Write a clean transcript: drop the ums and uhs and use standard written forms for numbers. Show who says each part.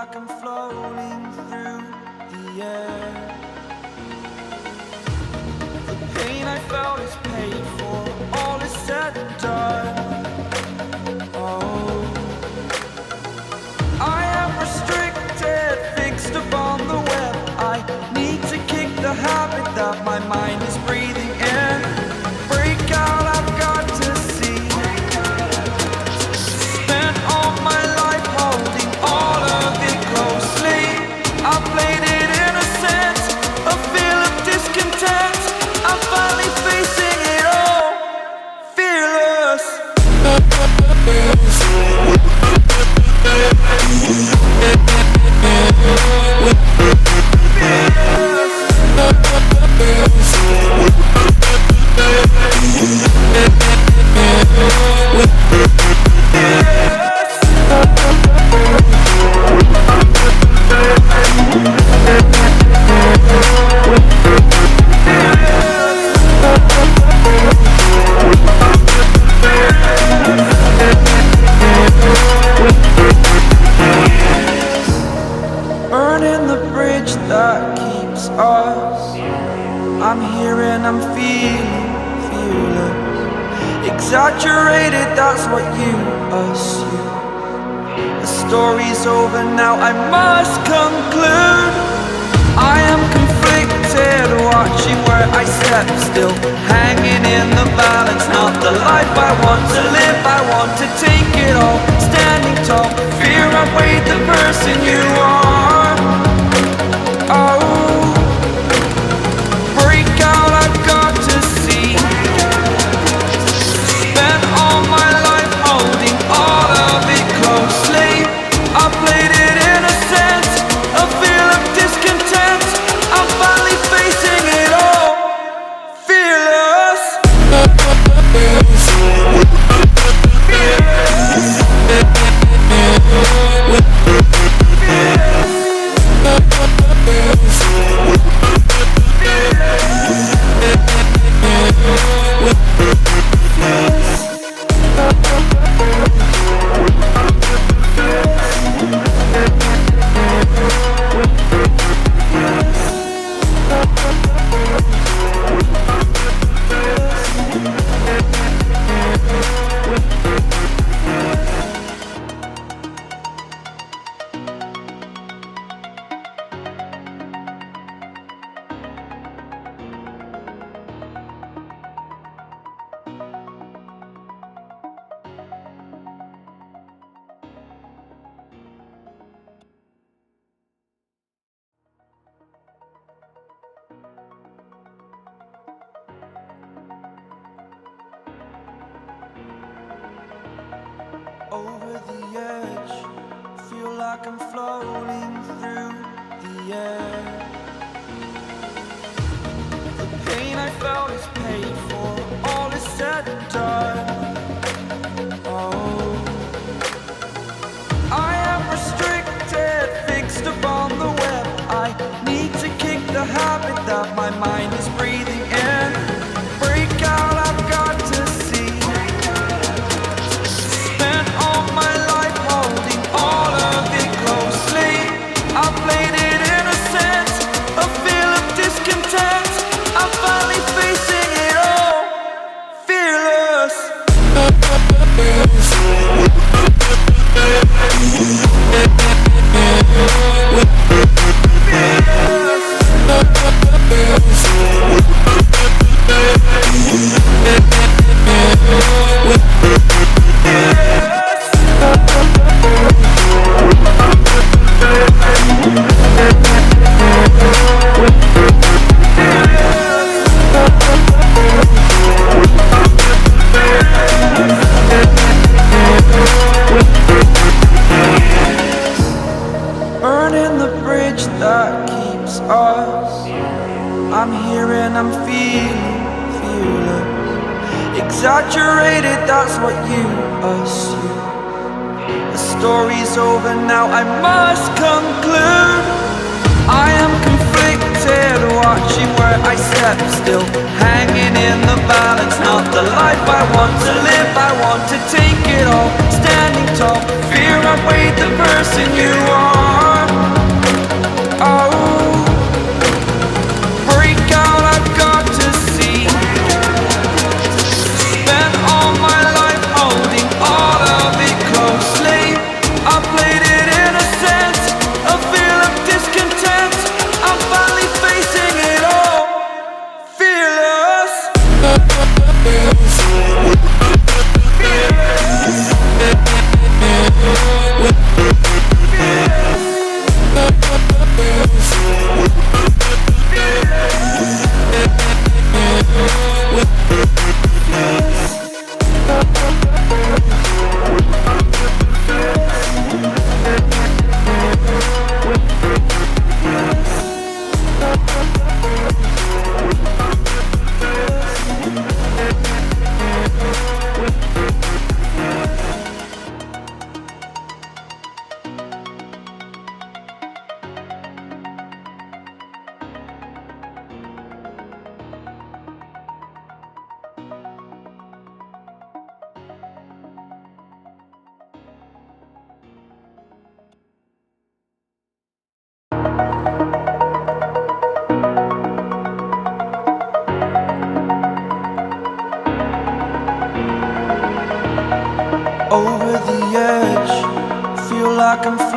Speaker 1: like I'm floating through the air. The pain I felt is paid for, all is said and done. Oh, I am restricted, fixed upon the web. I need to kick the habit that my mind is breathing in. Break out, I've got to see. Spent all my life holding all of it closely. I played it innocent, a feel of discontent. I'm finally facing it all, fearless. Burning the bridge that keeps us. I'm here and I'm feeling fearless. Exaggerated, that's what you assume. The story's over now, I must conclude. I am conflicted, watching where I step still, hanging in the balance. Not the life I want to live, I want to take it all. Standing tall, fear outweighed the person you are. Oh, break out, I've got to see. Spent all my life holding all of it closely. I played it innocent, a feel of discontent. I'm finally facing it all, fearless. Over the edge, feel like I'm floating through the air. The pain I felt is paid for, all is said and done. Oh, I am restricted, fixed upon the web. I need to kick the habit that my mind is breathing in. Break out, I've got to see. Spent all my life holding all of it closely. I played it innocent, a feel of discontent. I'm finally facing it all, fearless. Burning the bridge that keeps us. I'm here and I'm feeling fearless. Exaggerated, that's what you assume. The story's over now, I must conclude. I am conflicted, watching where I step still, hanging in the balance. Not the life I want to live, I want to take it all. Standing tall, fear outweighed the person you are. I can float.